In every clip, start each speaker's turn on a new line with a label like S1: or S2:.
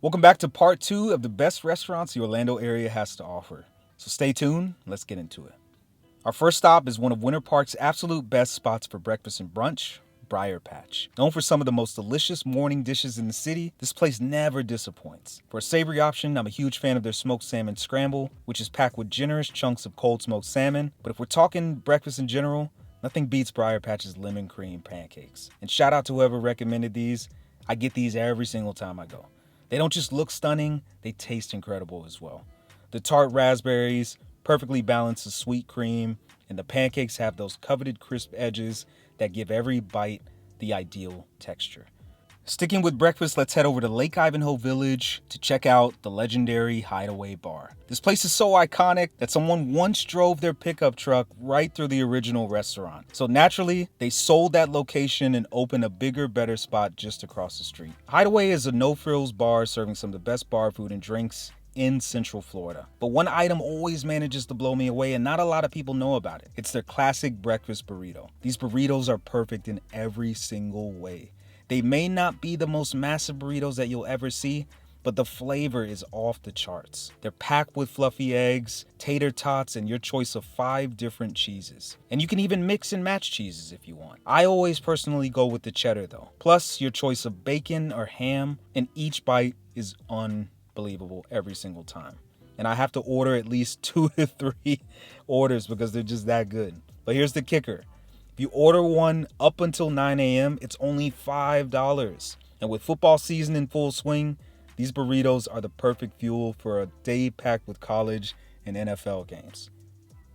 S1: Welcome back to part 2 of the best restaurants the Orlando area has to offer. So stay tuned, let's get into it. Our first stop is one of Winter Park's absolute best spots for breakfast and brunch, BRIARPATCH. Known for some of the most delicious morning dishes in the city, this place never disappoints. For a savory option, I'm a huge fan of their smoked salmon scramble, which is packed with generous chunks of cold smoked salmon. But if we're talking breakfast in general, nothing beats BRIARPATCH's lemon cream pancakes. And shout out to whoever recommended these. I get these every single time I go. They don't just look stunning, they taste incredible as well. The tart raspberries, perfectly balanced with sweet cream, and the pancakes have those coveted crisp edges that give every bite the ideal texture. Sticking with breakfast, let's head over to Lake Ivanhoe Village to check out the legendary Hideaway Bar. This place is so iconic that someone once drove their pickup truck right through the original restaurant. So naturally, they sold that location and opened a bigger, better spot just across the street. Hideaway is a no-frills bar serving some of the best bar food and drinks in Central Florida. But one item always manages to blow me away and not a lot of people know about it. It's their classic breakfast burrito. These burritos are perfect in every single way. They may not be the most massive burritos that you'll ever see, but the flavor is off the charts. They're packed with fluffy eggs, tater tots, and your choice of 5 different cheeses. And you can even mix and match cheeses if you want. I always personally go with the cheddar though. Plus your choice of bacon or ham, and each bite is unbelievable every single time. And I have to order at least 2 to 3 orders because they're just that good. But here's the kicker. If you order one up until 9 a.m., it's only $5. And with football season in full swing, these burritos are the perfect fuel for a day packed with college and NFL games.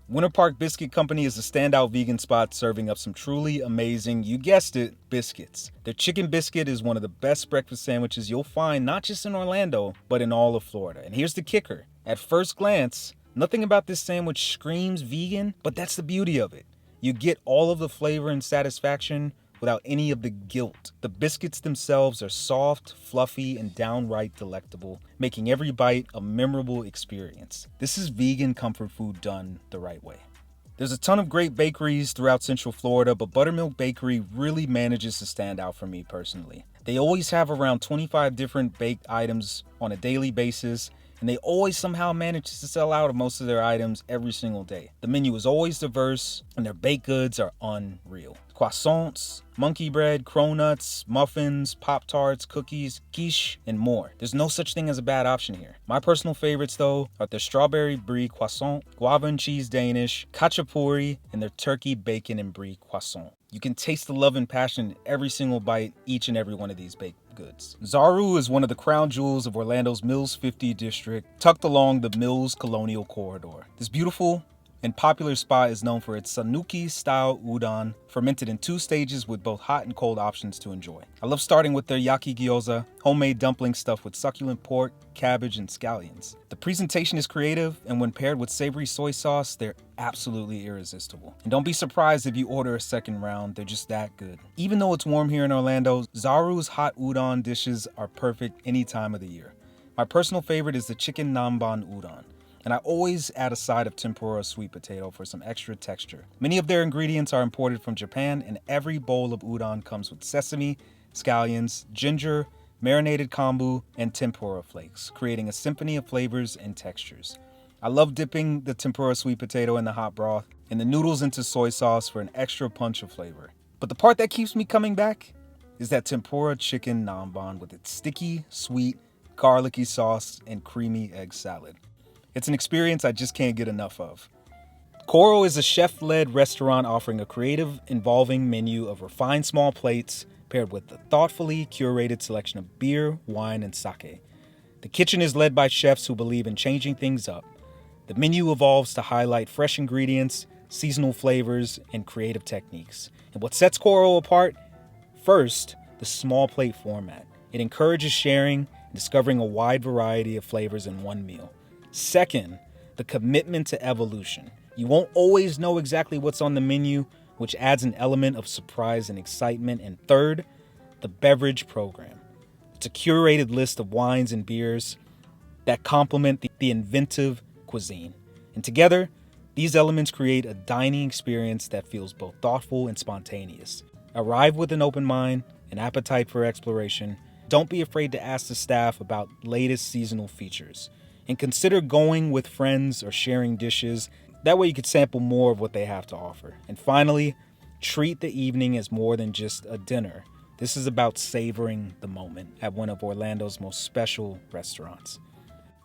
S1: Winter Park Biscuit Company is a standout vegan spot serving up some truly amazing, you guessed it, biscuits. Their chicken biscuit is one of the best breakfast sandwiches you'll find not just in Orlando, but in all of Florida. And here's the kicker. At first glance, nothing about this sandwich screams vegan, but that's the beauty of it. You get all of the flavor and satisfaction without any of the guilt. The biscuits themselves are soft, fluffy, and downright delectable, making every bite a memorable experience. This is vegan comfort food done the right way. There's a ton of great bakeries throughout Central Florida, but Buttermilk Bakery really manages to stand out for me personally. They always have around 25 different baked items on a daily basis, and they always somehow manage to sell out of most of their items every single day. The menu is always diverse, and their baked goods are unreal. Croissants, monkey bread, cronuts, muffins, Pop-Tarts, cookies, quiche, and more. There's no such thing as a bad option here. My personal favorites, though, are their strawberry brie croissant, guava and cheese Danish, khachapuri, and their turkey, bacon, and brie croissant. You can taste the love and passion in every single bite, each and every one of these baked goods. ZARU is one of the crown jewels of Orlando's Mills 50 district, tucked along the Mills Colonial Corridor. This beautiful and popular spot is known for its Sanuki-style udon, fermented in 2 stages with both hot and cold options to enjoy. I love starting with their yaki gyoza, homemade dumpling stuffed with succulent pork, cabbage, and scallions. The presentation is creative, and when paired with savory soy sauce, they're absolutely irresistible. And don't be surprised if you order a second round, they're just that good. Even though it's warm here in Orlando, ZARU's hot udon dishes are perfect any time of the year. My personal favorite is the chicken namban udon, and I always add a side of tempura sweet potato for some extra texture. Many of their ingredients are imported from Japan, and every bowl of udon comes with sesame, scallions, ginger, marinated kombu, and tempura flakes, creating a symphony of flavors and textures. I love dipping the tempura sweet potato in the hot broth and the noodles into soy sauce for an extra punch of flavor. But the part that keeps me coming back is that tempura chicken namban with its sticky, sweet, garlicky sauce and creamy egg salad. It's an experience I just can't get enough of. CORO is a chef-led restaurant offering a creative, involving menu of refined small plates paired with a thoughtfully curated selection of beer, wine, and sake. The kitchen is led by chefs who believe in changing things up. The menu evolves to highlight fresh ingredients, seasonal flavors, and creative techniques. And what sets CORO apart? First, the small plate format. It encourages sharing and discovering a wide variety of flavors in one meal. Second, the commitment to evolution. You won't always know exactly what's on the menu, which adds an element of surprise and excitement. And third, the beverage program. It's a curated list of wines and beers that complement the inventive cuisine. And together, these elements create a dining experience that feels both thoughtful and spontaneous. Arrive with an open mind, an appetite for exploration, don't be afraid to ask the staff about latest seasonal features. And consider going with friends or sharing dishes. That way you could sample more of what they have to offer. And finally, treat the evening as more than just a dinner. This is about savoring the moment at one of Orlando's most special restaurants.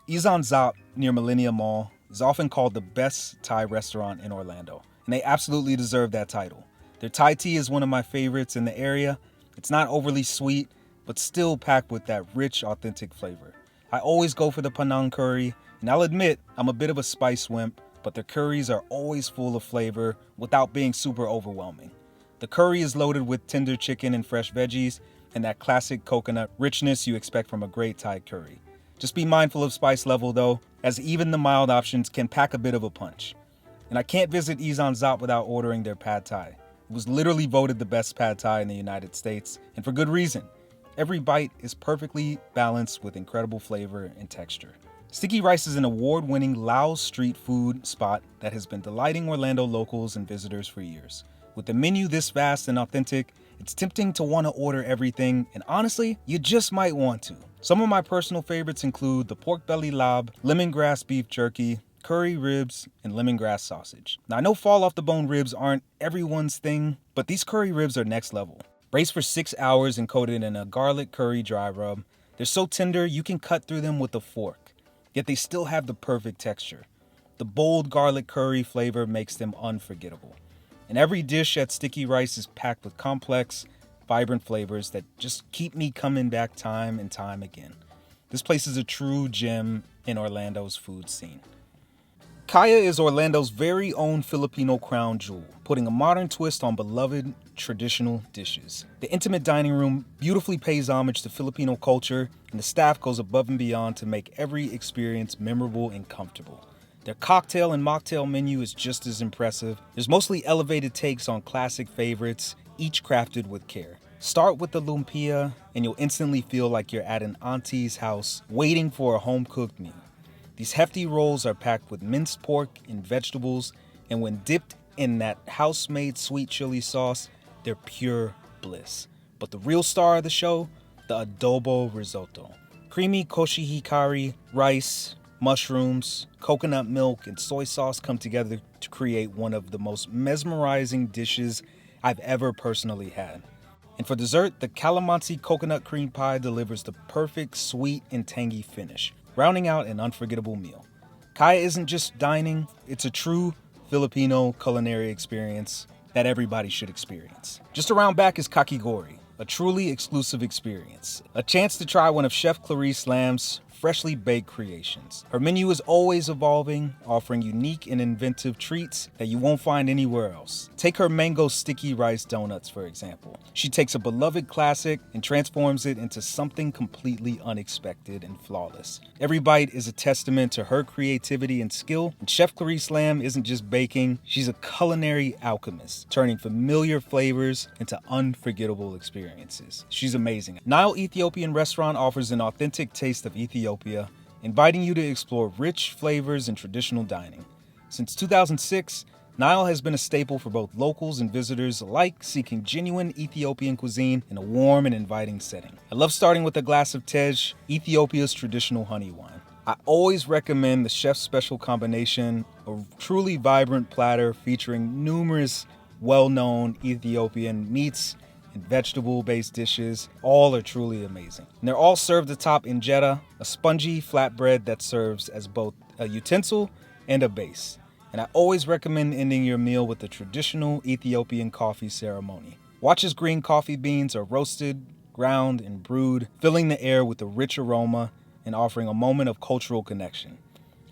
S1: ISAN ZAAP near Millennium Mall is often called the best Thai restaurant in Orlando, and they absolutely deserve that title. Their Thai tea is one of my favorites in the area. It's not overly sweet, but still packed with that rich, authentic flavor. I always go for the Panang curry, and I'll admit I'm a bit of a spice wimp, but their curries are always full of flavor without being super overwhelming. The curry is loaded with tender chicken and fresh veggies, and that classic coconut richness you expect from a great Thai curry. Just be mindful of spice level though, as even the mild options can pack a bit of a punch. And I can't visit ISAN ZAAP without ordering their pad thai. It was literally voted the best pad thai in the United States, and for good reason. Every bite is perfectly balanced with incredible flavor and texture. Sticky Rice is an award-winning Laos street food spot that has been delighting Orlando locals and visitors for years. With the menu this vast and authentic, it's tempting to want to order everything, and honestly, you just might want to. Some of my personal favorites include the pork belly lab, lemongrass beef jerky, curry ribs, and lemongrass sausage. Now I know fall off the bone ribs aren't everyone's thing, but these curry ribs are next level. Braised for 6 hours and coated in a garlic curry dry rub, they're so tender you can cut through them with a fork, yet they still have the perfect texture. The bold garlic curry flavor makes them unforgettable. And every dish at Sticky Rice is packed with complex, vibrant flavors that just keep me coming back time and time again. This place is a true gem in Orlando's food scene. Kaya is Orlando's very own Filipino crown jewel, putting a modern twist on beloved traditional dishes. The intimate dining room beautifully pays homage to Filipino culture, and the staff goes above and beyond to make every experience memorable and comfortable. Their cocktail and mocktail menu is just as impressive. There's mostly elevated takes on classic favorites, each crafted with care. Start with the lumpia, and you'll instantly feel like you're at an auntie's house waiting for a home-cooked meal. These hefty rolls are packed with minced pork and vegetables, and when dipped in that house-made sweet chili sauce, they're pure bliss. But the real star of the show, the adobo risotto. Creamy koshihikari, rice, mushrooms, coconut milk, and soy sauce come together to create one of the most mesmerizing dishes I've ever personally had. And for dessert, the calamansi coconut cream pie delivers the perfect sweet and tangy finish, rounding out an unforgettable meal. Kaya isn't just dining, it's a true Filipino culinary experience that everybody should experience. Just around back is Kakigori, a truly exclusive experience. A chance to try one of Chef Clarice Lam's freshly baked creations. Her menu is always evolving, offering unique and inventive treats that you won't find anywhere else. Take her mango sticky rice donuts, for example. She takes a beloved classic and transforms it into something completely unexpected and flawless. Every bite is a testament to her creativity and skill, and Chef Clarice Lam isn't just baking, she's a culinary alchemist, turning familiar flavors into unforgettable experiences. She's amazing. NILE Ethiopian restaurant offers an authentic taste of Ethiopia, inviting you to explore rich flavors and traditional dining. Since 2006, NILE has been a staple for both locals and visitors alike, seeking genuine Ethiopian cuisine in a warm and inviting setting. I love starting with a glass of tej, Ethiopia's traditional honey wine. I always recommend the chef's special combination, a truly vibrant platter featuring numerous well-known Ethiopian meats and vegetable-based dishes. All are truly amazing. And they're all served atop injera, a spongy flatbread that serves as both a utensil and a base. And I always recommend ending your meal with a traditional Ethiopian coffee ceremony. Watch as green coffee beans are roasted, ground, and brewed, filling the air with a rich aroma and offering a moment of cultural connection.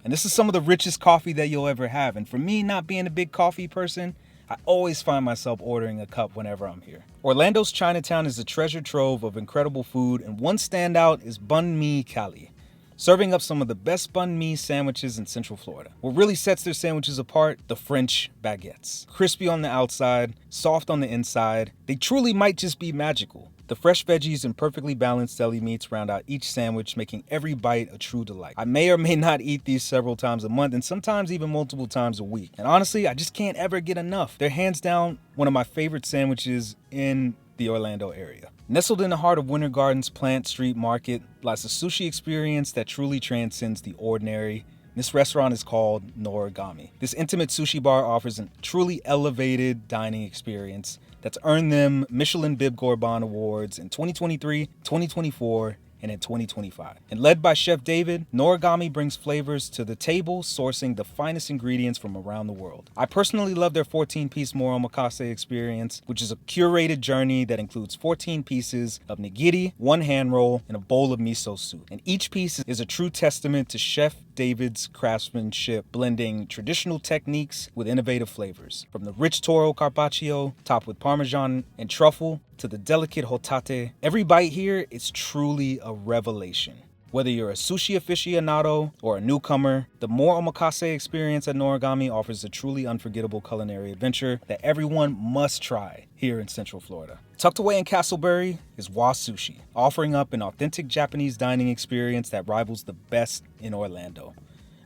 S1: And this is some of the richest coffee that you'll ever have. And for me, not being a big coffee person, I always find myself ordering a cup whenever I'm here. Orlando's Chinatown is a treasure trove of incredible food, and one standout is Banh Mi CALI, serving up some of the best banh mi sandwiches in Central Florida. What really sets their sandwiches apart? The French baguettes. Crispy on the outside, soft on the inside, they truly might just be magical. The fresh veggies and perfectly balanced deli meats round out each sandwich, making every bite a true delight. I may or may not eat these several times a month, and sometimes even multiple times a week. And honestly, I just can't ever get enough. They're hands down one of my favorite sandwiches in the Orlando area. Nestled in the heart of Winter Garden's Plant Street Market lies a sushi experience that truly transcends the ordinary. This restaurant is called NORIGAMI. This intimate sushi bar offers a truly elevated dining experience that's earned them Michelin Bib Gourmand Awards in 2023, 2024, and in 2025. And led by Chef David, NORIGAMI brings flavors to the table, sourcing the finest ingredients from around the world. I personally love their 14-piece moro omakase experience, which is a curated journey that includes 14 pieces of nigiri, 1 hand roll, and a bowl of miso soup. And each piece is a true testament to Chef David's craftsmanship, blending traditional techniques with innovative flavors. From the rich toro carpaccio, topped with parmesan and truffle, to the delicate hotate, every bite here is truly a revelation. Whether you're a sushi aficionado or a newcomer, the moro omakase experience at NORIGAMI offers a truly unforgettable culinary adventure that everyone must try here in Central Florida. Tucked away in Castleberry is WA Sushi, offering up an authentic Japanese dining experience that rivals the best in Orlando.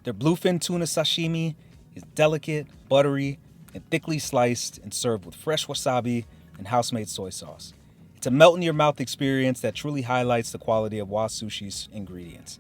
S1: Their bluefin tuna sashimi is delicate, buttery, and thickly sliced and served with fresh wasabi and house-made soy sauce. It's a melt-in-your-mouth experience that truly highlights the quality of WA Sushi's ingredients.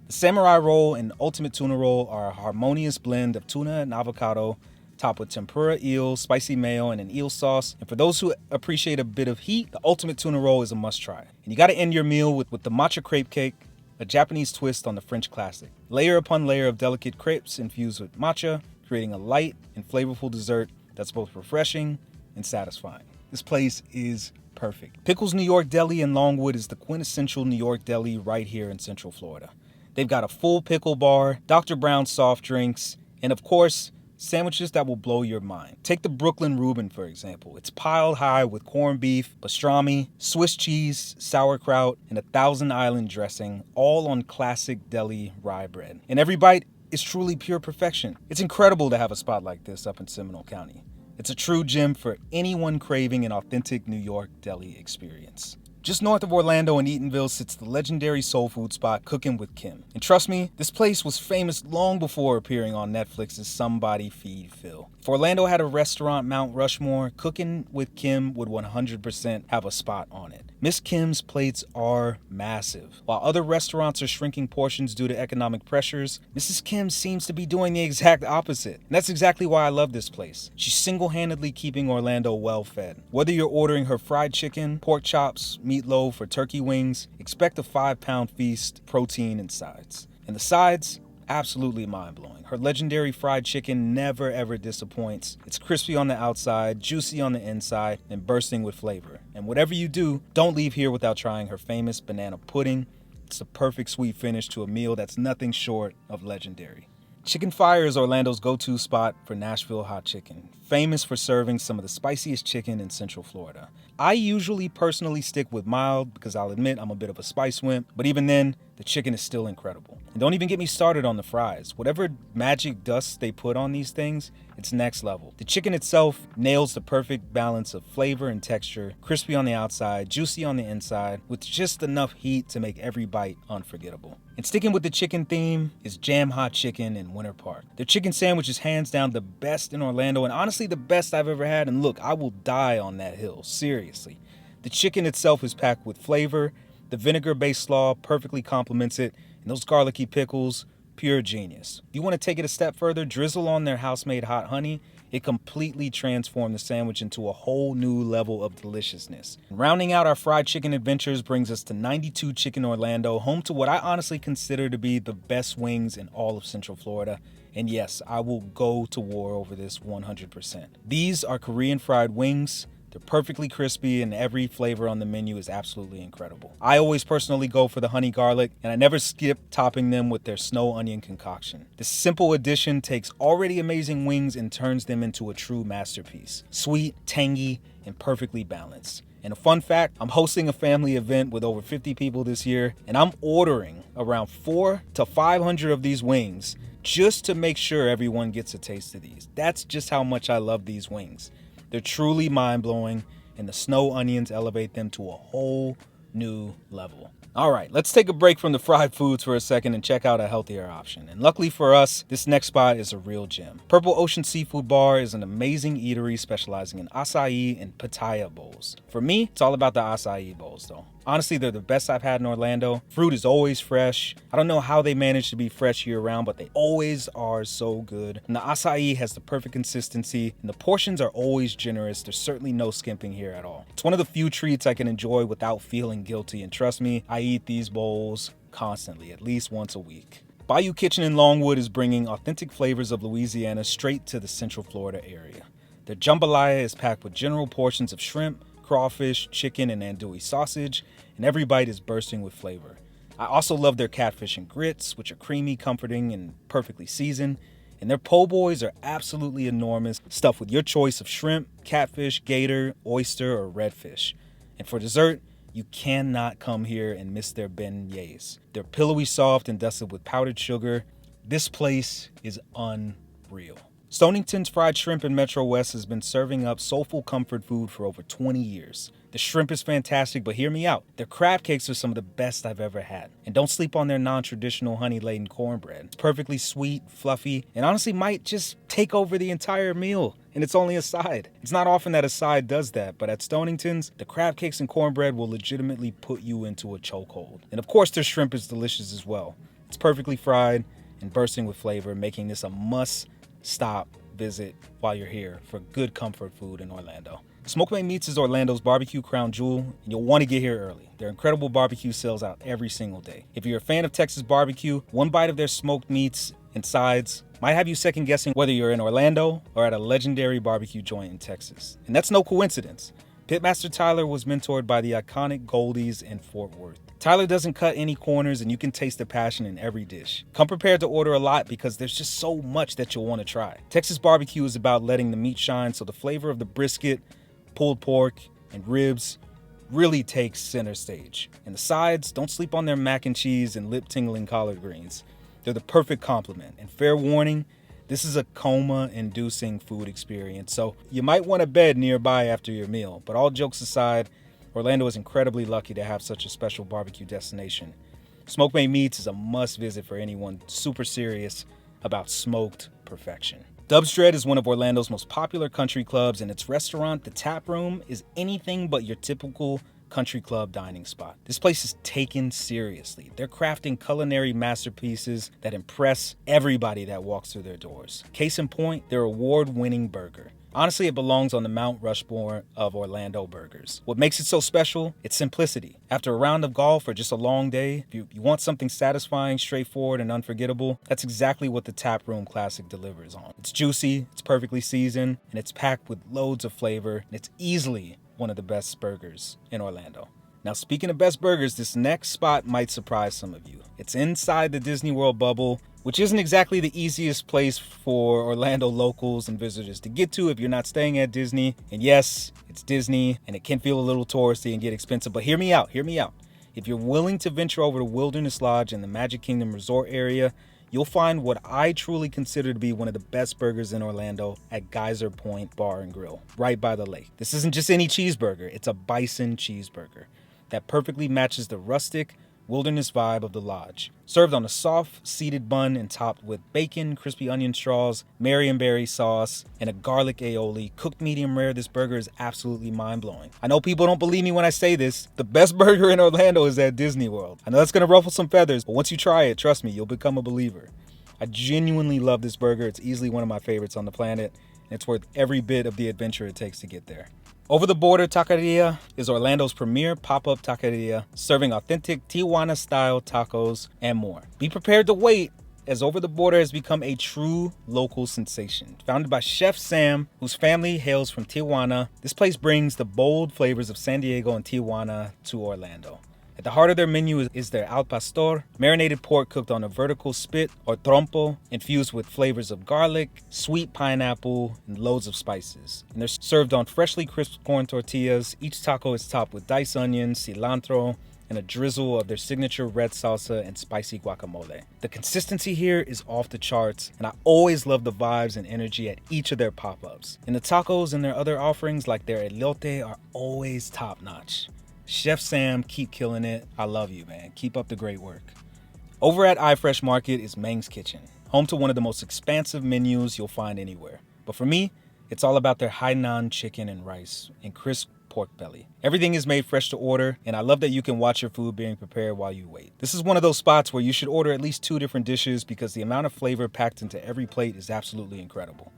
S1: The samurai roll and ultimate tuna roll are a harmonious blend of tuna and avocado, topped with tempura eel, spicy mayo, and an eel sauce. And for those who appreciate a bit of heat, the ultimate tuna roll is a must-try. And you gotta end your meal with the matcha crepe cake, a Japanese twist on the French classic. Layer upon layer of delicate crepes infused with matcha, creating a light and flavorful dessert that's both refreshing and satisfying. This place is perfect. Pickles New York Deli in Longwood is the quintessential New York deli right here in Central Florida. They've got a full pickle bar, Dr. Brown soft drinks, and of course, sandwiches that will blow your mind. Take the Brooklyn Reuben, for example. It's piled high with corned beef, pastrami, Swiss cheese, sauerkraut, and a Thousand Island dressing, all on classic deli rye bread. And every bite is truly pure perfection. It's incredible to have a spot like this up in Seminole County. It's a true gem for anyone craving an authentic New York deli experience. Just north of Orlando in Eatonville sits the legendary soul food spot Cookin' with Kim. And trust me, this place was famous long before appearing on Netflix's Somebody Feed Phil. If Orlando had a restaurant Mount Rushmore, Cookin' with Kim would 100% have a spot on it. Miss Kim's plates are massive. While other restaurants are shrinking portions due to economic pressures, Mrs. Kim seems to be doing the exact opposite. And that's exactly why I love this place. She's single-handedly keeping Orlando well-fed. Whether you're ordering her fried chicken, pork chops, meatloaf, or turkey wings, expect a 5-pound feast, protein, and sides. And the sides? Absolutely mind-blowing. Her legendary fried chicken never ever disappoints. It's crispy on the outside, juicy on the inside, and bursting with flavor. And whatever you do, don't leave here without trying her famous banana pudding. It's the perfect sweet finish to a meal that's nothing short of legendary. Chicken Fire is Orlando's go-to spot for Nashville hot chicken, famous for serving some of the spiciest chicken in Central Florida. I usually personally stick with mild because I'll admit I'm a bit of a spice wimp, but even then, the chicken is still incredible. And don't even get me started on the fries. Whatever magic dust they put on these things, it's next level. The chicken itself nails the perfect balance of flavor and texture, crispy on the outside, juicy on the inside, with just enough heat to make every bite unforgettable. And sticking with the chicken theme is Jam Hot Chicken in Winter Park. Their chicken sandwich is hands down the best in Orlando, and honestly the best I've ever had. And look, I will die on that hill, seriously. The chicken itself is packed with flavor. The vinegar-based slaw perfectly complements it, and those garlicky pickles, pure genius. If you want to take it a step further, drizzle on their house-made hot honey. It completely transformed the sandwich into a whole new level of deliciousness. Rounding out our fried chicken adventures brings us to 92 Chicken Orlando, home to what I honestly consider to be the best wings in all of Central Florida. And yes, I will go to war over this 100%. These are Korean fried wings. They're perfectly crispy and every flavor on the menu is absolutely incredible. I always personally go for the honey garlic, and I never skip topping them with their snow onion concoction. This simple addition takes already amazing wings and turns them into a true masterpiece. Sweet, tangy, and perfectly balanced. And a fun fact, I'm hosting a family event with over 50 people this year, and I'm ordering around 400 to 500 of these wings just to make sure everyone gets a taste of these. That's just how much I love these wings. They're truly mind-blowing, and the snow onions elevate them to a whole new level. Alright, let's take a break from the fried foods for a second and check out a healthier option. And luckily for us, this next spot is a real gem. Purple Ocean Seafood Bar is an amazing eatery specializing in acai and pitaya bowls. For me, it's all about the acai bowls though. Honestly, they're the best I've had in Orlando. Fruit is always fresh. I don't know how they manage to be fresh year round, but they always are so good. And the acai has the perfect consistency, and the portions are always generous. There's certainly no skimping here at all. It's one of the few treats I can enjoy without feeling guilty, and trust me, I eat these bowls constantly, at least once a week. Bayou Kitchen in Longwood is bringing authentic flavors of Louisiana straight to the Central Florida area. Their jambalaya is packed with general portions of shrimp, crawfish, chicken, and andouille sausage, and every bite is bursting with flavor. I also love their catfish and grits, which are creamy, comforting, and perfectly seasoned. And their po' boys are absolutely enormous, stuffed with your choice of shrimp, catfish, gator, oyster, or redfish. And for dessert, you cannot come here and miss their beignets. They're pillowy soft and dusted with powdered sugar. This place is unreal. Stonington's Fried Shrimp in Metro West has been serving up soulful comfort food for over 20 years. The shrimp is fantastic, but hear me out. Their crab cakes are some of the best I've ever had. And don't sleep on their non-traditional honey-laden cornbread. It's perfectly sweet, fluffy, and honestly might just take over the entire meal. And it's only a side. It's not often that a side does that, but at Stonington's, the crab cakes and cornbread will legitimately put you into a chokehold. And of course, their shrimp is delicious as well. It's perfectly fried and bursting with flavor, making this a must-stop visit while you're here for good comfort food in Orlando. SMOKEMADE Meats is Orlando's barbecue crown jewel, and you'll want to get here early. Their incredible barbecue sells out every single day. If you're a fan of Texas barbecue, one bite of their smoked meats and sides might have you second guessing whether you're in Orlando or at a legendary barbecue joint in Texas. And that's no coincidence. Pitmaster Tyler was mentored by the iconic Goldies in Fort Worth. Tyler doesn't cut any corners, and you can taste the passion in every dish. Come prepared to order a lot because there's just so much that you'll want to try. Texas barbecue is about letting the meat shine, so the flavor of the brisket, pulled pork, and ribs really takes center stage. And the sides, don't sleep on their mac and cheese and lip-tingling collard greens. They're the perfect complement. And fair warning, this is a coma-inducing food experience, so you might want a bed nearby after your meal. But all jokes aside, Orlando is incredibly lucky to have such a special barbecue destination. SMOKEMADE Meats is a must-visit for anyone super serious about smoked perfection. DUBSDREAD is one of Orlando's most popular country clubs, and its restaurant, the TAPROOM, is anything but your typical country club dining spot. This place is taken seriously. They're crafting culinary masterpieces that impress everybody that walks through their doors. Case in point, their award-winning burger. Honestly, it belongs on the Mount Rushmore of Orlando burgers. What makes it so special? It's simplicity. After a round of golf or just a long day, if you want something satisfying, straightforward, and unforgettable, that's exactly what the TAPROOM Classic delivers on. It's juicy, it's perfectly seasoned, and it's packed with loads of flavor, and it's easily one of the best burgers in Orlando. Now, speaking of best burgers, this next spot might surprise some of you. It's inside the Disney World bubble, which isn't exactly the easiest place for Orlando locals and visitors to get to if you're not staying at Disney. And yes, it's Disney, and it can feel a little touristy and get expensive, but hear me out. If you're willing to venture over to Wilderness Lodge in the Magic Kingdom Resort area, you'll find what I truly consider to be one of the best burgers in Orlando at Geyser Point Bar and Grill, right by the lake. This isn't just any cheeseburger, it's a bison cheeseburger that perfectly matches the rustic wilderness vibe of the lodge. Served on a soft, seeded bun and topped with bacon, crispy onion straws, Marionberry sauce, and a garlic aioli. Cooked medium rare, this burger is absolutely mind-blowing. I know people don't believe me when I say this. The best burger in Orlando is at Disney World. I know that's gonna ruffle some feathers, but once you try it, trust me, you'll become a believer. I genuinely love this burger. It's easily one of my favorites on the planet, and it's worth every bit of the adventure it takes to get there. Over the Border TAQUERIA is Orlando's premier pop-up taqueria, serving authentic Tijuana-style tacos and more. Be prepared to wait, as Over the Border has become a true local sensation. Founded by Chef Sam, whose family hails from Tijuana, this place brings the bold flavors of San Diego and Tijuana to Orlando. At the heart of their menu is their al pastor, marinated pork cooked on a vertical spit or trompo, infused with flavors of garlic, sweet pineapple, and loads of spices. And they're served on freshly crisped corn tortillas. Each taco is topped with diced onions, cilantro, and a drizzle of their signature red salsa and spicy guacamole. The consistency here is off the charts, and I always love the vibes and energy at each of their pop-ups. And the tacos and their other offerings like their elote are always top-notch. Chef Sam, keep killing it. I love you, man. Keep up the great work. Over at iFresh Market is Meng's Kitchen, home to one of the most expansive menus you'll find anywhere. But for me, it's all about their Hainan chicken and rice and crisp pork belly. Everything is made fresh to order, and I love that you can watch your food being prepared while you wait. This is one of those spots where you should order at least 2 different dishes because the amount of flavor packed into every plate is absolutely incredible.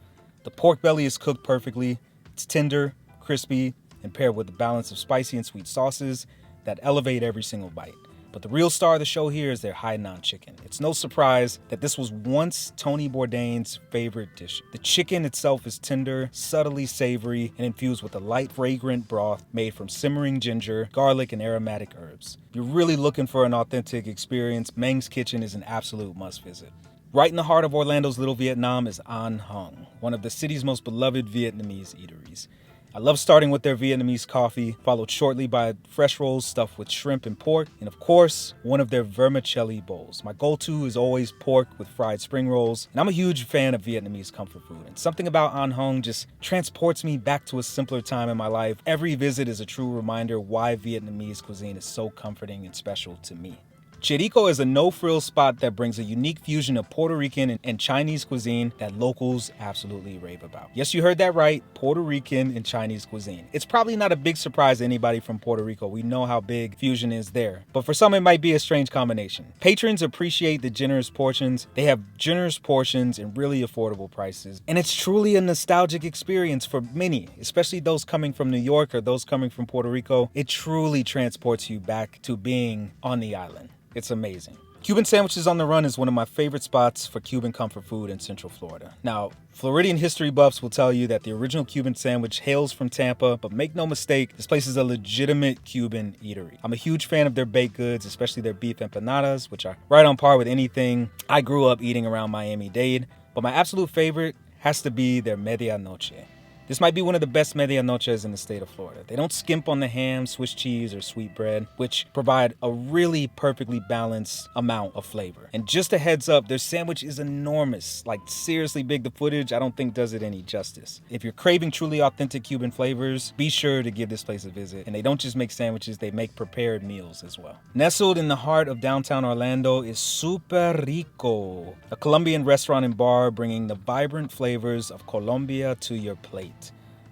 S1: The pork belly is cooked perfectly. It's tender, crispy, and paired with a balance of spicy and sweet sauces that elevate every single bite. But the real star of the show here is their Hainan chicken. It's no surprise that this was once Tony Bourdain's favorite dish. The chicken itself is tender, subtly savory, and infused with a light, fragrant broth made from simmering ginger, garlic, and aromatic herbs. If you're really looking for an authentic experience, Meng's Kitchen is an absolute must visit. Right in the heart of Orlando's Little Vietnam is An Hung, one of the city's most beloved Vietnamese eateries. I love starting with their Vietnamese coffee, followed shortly by fresh rolls stuffed with shrimp and pork, and of course, one of their vermicelli bowls. My go-to is always pork with fried spring rolls, and I'm a huge fan of Vietnamese comfort food, and something about An Hung just transports me back to a simpler time in my life. Every visit is a true reminder why Vietnamese cuisine is so comforting and special to me. CHIRICO is a no-frills spot that brings a unique fusion of Puerto Rican and Chinese cuisine that locals absolutely rave about. Yes, you heard that right, Puerto Rican and Chinese cuisine. It's probably not a big surprise to anybody from Puerto Rico. We know how big fusion is there. But for some, it might be a strange combination. Patrons appreciate the generous portions. They have generous portions and really affordable prices. And it's truly a nostalgic experience for many, especially those coming from New York or those coming from Puerto Rico. It truly transports you back to being on the island. It's amazing. Cuban Sandwiches on the Run is one of my favorite spots for Cuban comfort food in Central Florida. Now, Floridian history buffs will tell you that the original Cuban sandwich hails from Tampa, but make no mistake, this place is a legitimate Cuban eatery. I'm a huge fan of their baked goods, especially their beef empanadas, which are right on par with anything I grew up eating around Miami-Dade. But my absolute favorite has to be their medianoche. This might be one of the best medianoches in the state of Florida. They don't skimp on the ham, Swiss cheese, or sweetbread, which provide a really perfectly balanced amount of flavor. And just a heads up, their sandwich is enormous. Like, seriously big. The footage, I don't think does it any justice. If you're craving truly authentic Cuban flavors, be sure to give this place a visit. And they don't just make sandwiches, they make prepared meals as well. Nestled in the heart of downtown Orlando is Super Rico, a Colombian restaurant and bar bringing the vibrant flavors of Colombia to your plate.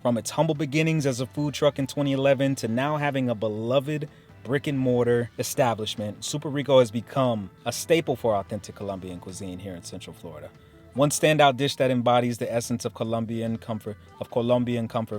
S1: From its humble beginnings as a food truck in 2011 to now having a beloved brick and mortar establishment, Super Rico has become a staple for authentic Colombian cuisine here in Central Florida. One standout dish that embodies the essence of Colombian comfort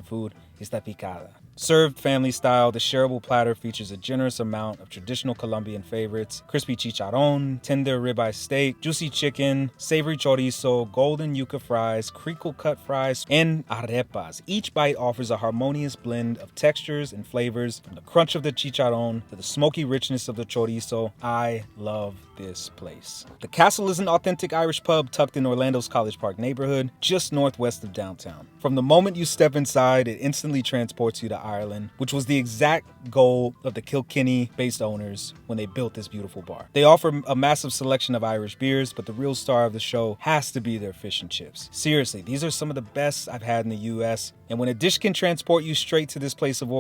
S1: food is la picada. Served family style, the shareable platter features a generous amount of traditional Colombian favorites: crispy chicharron, tender ribeye steak, juicy chicken, savory chorizo, golden yuca fries, crinkle cut fries, and arepas. Each bite offers a harmonious blend of textures and flavors, from the crunch of the chicharron to the smoky richness of the chorizo. I love this place. The Castle is an authentic Irish pub tucked in Orlando's College Park neighborhood, just northwest of downtown. From the moment you step inside, it instantly transports you to Ireland, which was the exact goal of the Kilkenny-based owners when they built this beautiful bar. They offer a massive selection of Irish beers, but the real star of the show has to be their fish and chips. Seriously, these are some of the best I've had in the US. And when a dish can transport you straight to these places of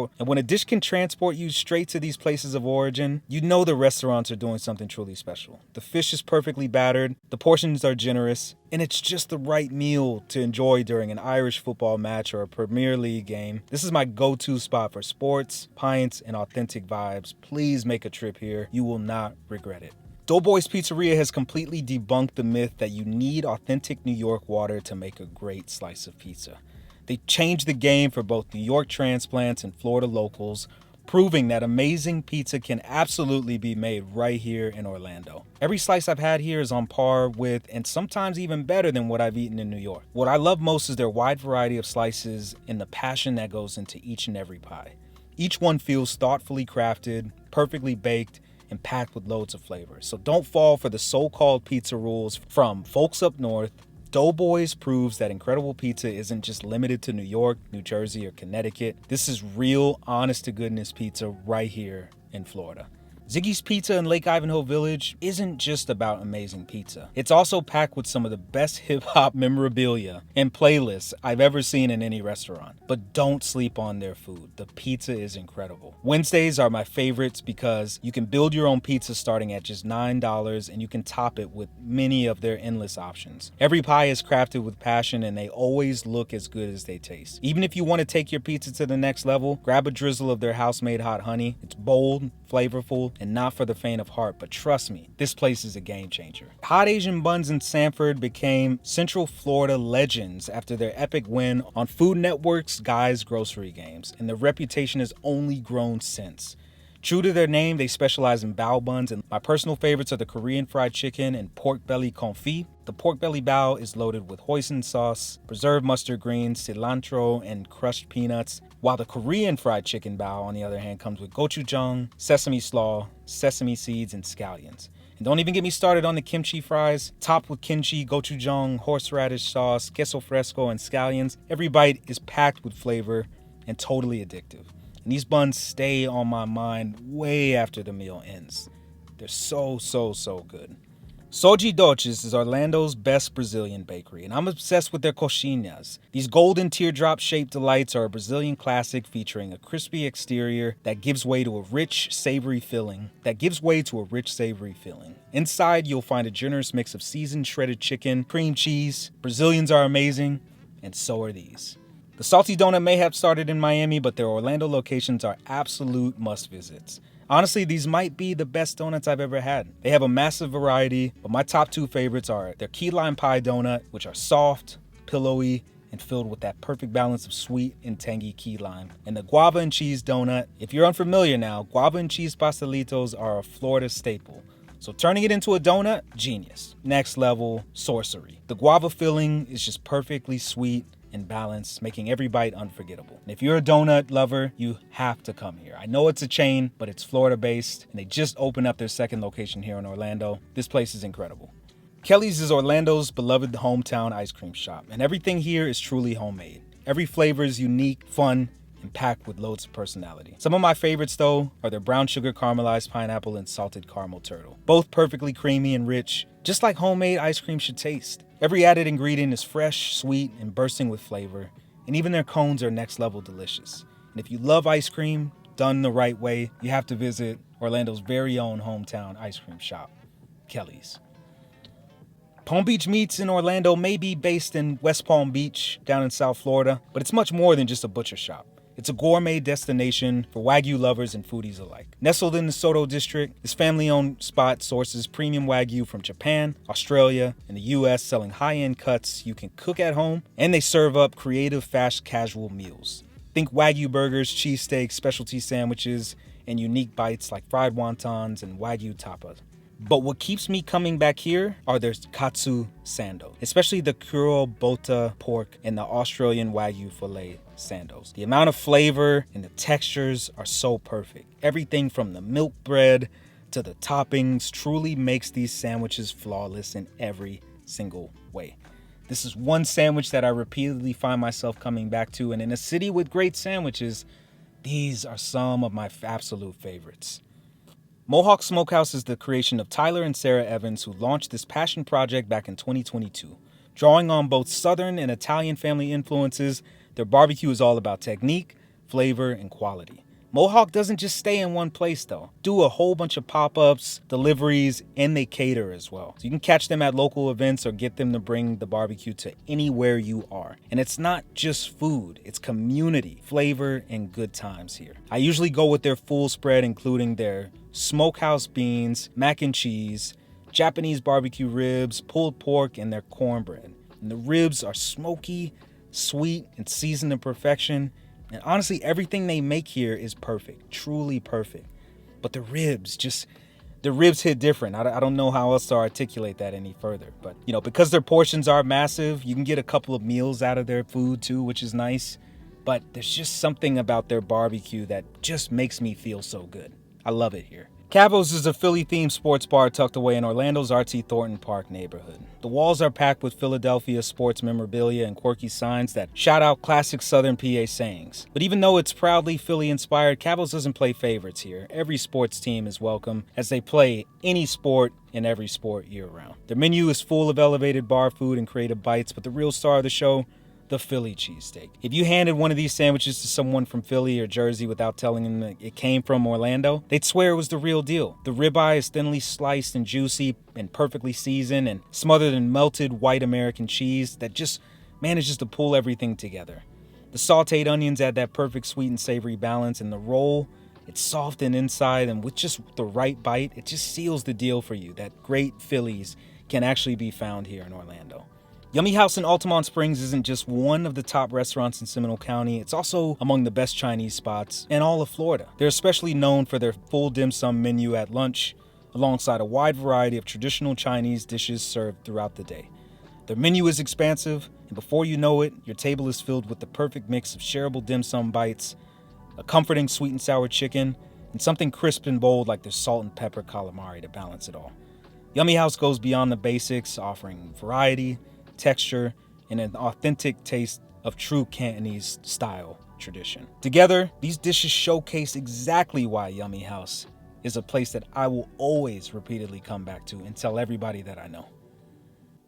S1: origin, you know the restaurants are doing something truly special. The fish is perfectly battered, the portions are generous, and it's just the right meal to enjoy during an Irish football match or a Premier League game. This is my go-to spot for sports, pints, and authentic vibes. Please make a trip here. You will not regret it. DOUGHBOYZ Pizzeria has completely debunked the myth that you need authentic New York water to make a great slice of pizza. They changed the game for both New York transplants and Florida locals, proving that amazing pizza can absolutely be made right here in Orlando. Every slice I've had here is on par with, and sometimes even better than, what I've eaten in New York. What I love most is their wide variety of slices and the passion that goes into each and every pie. Each one feels thoughtfully crafted, perfectly baked, and packed with loads of flavor. So don't fall for the so-called pizza rules from folks up north. DOUGHBOYZ proves that incredible pizza isn't just limited to New York, New Jersey, or Connecticut. This is real, honest-to-goodness pizza right here in Florida. Ziggy's Pizza in Lake Ivanhoe Village isn't just about amazing pizza. It's also packed with some of the best hip-hop memorabilia and playlists I've ever seen in any restaurant. But don't sleep on their food. The pizza is incredible. Wednesdays are my favorites because you can build your own pizza starting at just $9 and you can top it with many of their endless options. Every pie is crafted with passion and they always look as good as they taste. Even if you want to take your pizza to the next level, grab a drizzle of their house-made hot honey. It's bold, flavorful, and not for the faint of heart, but trust me, this place is a game changer. Hot Asian Buns in Sanford became Central Florida legends after their epic win on Food Network's Guys Grocery Games, and their reputation has only grown since. True to their name, they specialize in bao buns, and my personal favorites are the Korean fried chicken and pork belly confit. The pork belly bao is loaded with hoisin sauce, preserved mustard greens, cilantro, and crushed peanuts, while the Korean fried chicken bao, on the other hand, comes with gochujang, sesame slaw, sesame seeds, and scallions. And don't even get me started on the kimchi fries, topped with kimchi, gochujang, horseradish sauce, queso fresco, and scallions. Every bite is packed with flavor and totally addictive. And these buns stay on my mind way after the meal ends. They're so good. ZIGGIE'S is Orlando's best Brazilian bakery, and I'm obsessed with their coxinhas. These golden teardrop-shaped delights are a Brazilian classic featuring a crispy exterior that gives way to a rich, savory filling. Inside, you'll find a generous mix of seasoned shredded chicken, cream cheese. Brazilians are amazing, and so are these. The Salty Donut may have started in Miami, but their Orlando locations are absolute must-visits. Honestly, these might be the best donuts I've ever had. They have a massive variety, but my top two favorites are their key lime pie donut, which are soft, pillowy, and filled with that perfect balance of sweet and tangy key lime. And the guava and cheese donut. If you're unfamiliar now, guava and cheese pastelitos are a Florida staple. So turning it into a donut, genius. Next level, sorcery. The guava filling is just perfectly sweet and balanced, making every bite unforgettable. And if you're a donut lover, you have to come here. I know it's a chain, but it's Florida based, and they just opened up their second location here in Orlando. This place is incredible. Kelly's is Orlando's beloved hometown ice cream shop, and everything here is truly homemade. Every flavor is unique, fun, and packed with loads of personality. Some of my favorites, though, are their brown sugar caramelized pineapple and salted caramel turtle. Both perfectly creamy and rich, just like homemade ice cream should taste. Every added ingredient is fresh, sweet, and bursting with flavor, and even their cones are next level delicious. And if you love ice cream done the right way, you have to visit Orlando's very own hometown ice cream shop, Kelly's. Palm Beach Meats in Orlando may be based in West Palm Beach, down in South Florida, but it's much more than just a butcher shop. It's a gourmet destination for Wagyu lovers and foodies alike. Nestled in the Soto district, this family-owned spot sources premium Wagyu from Japan, Australia, and the US, selling high-end cuts you can cook at home, and they serve up creative, fast, casual meals. Think Wagyu burgers, cheesesteaks, specialty sandwiches, and unique bites like fried wontons and Wagyu tapas. But what keeps me coming back here are their katsu sando, especially the Kuro Bota pork and the Australian Wagyu filet sandos. The amount of flavor and the textures are so perfect. Everything from the milk bread to the toppings truly makes these sandwiches flawless in every single way. This is one sandwich that I repeatedly find myself coming back to, and in a city with great sandwiches, these are some of my absolute favorites. Mohawk Smokehouse is the creation of Tyler and Sarah Evans, who launched this passion project back in 2022. Drawing on both Southern and Italian family influences, their barbecue is all about technique, flavor, and quality. Mohawk doesn't just stay in one place though. Do a whole bunch of pop-ups, deliveries, and they cater as well. So you can catch them at local events or get them to bring the barbecue to anywhere you are. And it's not just food, it's community, flavor, and good times here. I usually go with their full spread, including their smokehouse beans, mac and cheese, Japanese barbecue ribs, pulled pork, and their cornbread. And the ribs are smoky, sweet, and seasoned to perfection. And honestly, everything they make here is perfect, truly perfect. But the ribs hit different. I don't know how else to articulate that any further. But, because their portions are massive, you can get a couple of meals out of their food too, which is nice. But there's just something about their barbecue that just makes me feel so good. I love it here. CAVO'S is a Philly-themed sports bar tucked away in Orlando's artsy Thornton Park neighborhood. The walls are packed with Philadelphia sports memorabilia and quirky signs that shout out classic Southern PA sayings. But even though it's proudly Philly-inspired, CAVO'S doesn't play favorites here. Every sports team is welcome, as they play any sport in every sport year-round. Their menu is full of elevated bar food and creative bites, but the real star of the show, the Philly cheesesteak. If you handed one of these sandwiches to someone from Philly or Jersey without telling them that it came from Orlando, they'd swear it was the real deal. The ribeye is thinly sliced and juicy and perfectly seasoned and smothered in melted white American cheese that just manages to pull everything together. The sauteed onions add that perfect sweet and savory balance, and the roll, it's soft and inside, and with just the right bite, it just seals the deal for you that great Phillies can actually be found here in Orlando. Yummy House in Altamont Springs isn't just one of the top restaurants in Seminole County, it's also among the best Chinese spots in all of Florida. They're especially known for their full dim sum menu at lunch, alongside a wide variety of traditional Chinese dishes served throughout the day. Their menu is expansive, and before you know it, your table is filled with the perfect mix of shareable dim sum bites, a comforting sweet and sour chicken, and something crisp and bold like their salt and pepper calamari to balance it all. Yummy House goes beyond the basics, offering variety, texture, and an authentic taste of true Cantonese style tradition. Together, these dishes showcase exactly why Yummy House is a place that I will always repeatedly come back to and tell everybody that I know.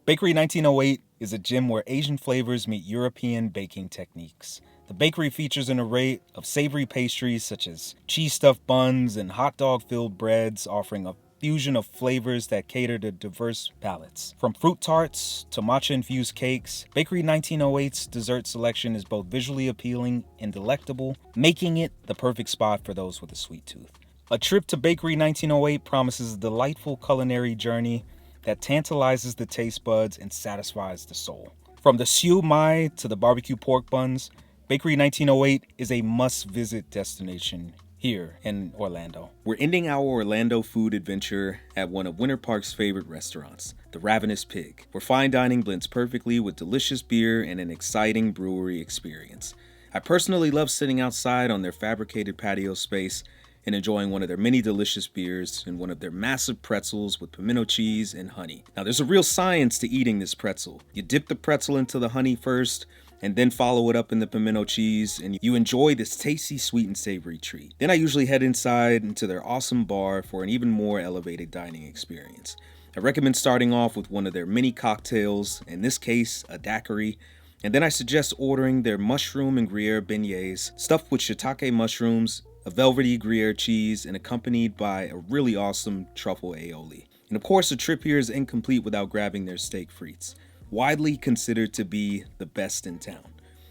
S1: Bakery 1908 is a gym where Asian flavors meet European baking techniques. The bakery features an array of savory pastries such as cheese-stuffed buns and hot dog-filled breads, offering a fusion of flavors that cater to diverse palates. From fruit tarts to matcha-infused cakes, Bakery 1908's dessert selection is both visually appealing and delectable, making it the perfect spot for those with a sweet tooth. A trip to Bakery 1908 promises a delightful culinary journey that tantalizes the taste buds and satisfies the soul. From the siu mai to the barbecue pork buns, Bakery 1908 is a must-visit destination here in Orlando. We're ending our Orlando food adventure at one of Winter Park's favorite restaurants, the Ravenous Pig, where fine dining blends perfectly with delicious beer and an exciting brewery experience. I personally love sitting outside on their fabricated patio space and enjoying one of their many delicious beers and one of their massive pretzels with pimento cheese and honey. Now, there's a real science to eating this pretzel. You dip the pretzel into the honey first, and then follow it up in the pimento cheese, and you enjoy this tasty, sweet, and savory treat. Then I usually head inside into their awesome bar for an even more elevated dining experience. I recommend starting off with one of their mini cocktails, in this case, a daiquiri, and then I suggest ordering their mushroom and Gruyere beignets, stuffed with shiitake mushrooms, a velvety Gruyere cheese, and accompanied by a really awesome truffle aioli. And of course, a trip here is incomplete without grabbing their steak frites, widely considered to be the best in town.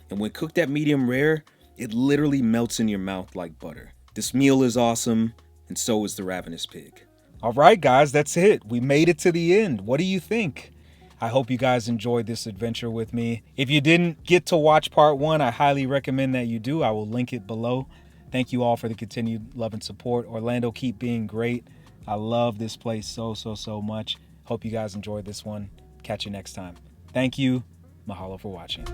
S1: And when cooked at medium rare, it literally melts in your mouth like butter. This meal is awesome, and so is the Ravenous Pig. All right, guys, that's it. We made it to the end. What do you think? I hope you guys enjoyed this adventure with me. If you didn't get to watch part 1, I highly recommend that you do. I will link it below. Thank you all for the continued love and support. Orlando, keep being great. I love this place so much. Hope you guys enjoyed this one. Catch you next time. Thank you. Mahalo for watching.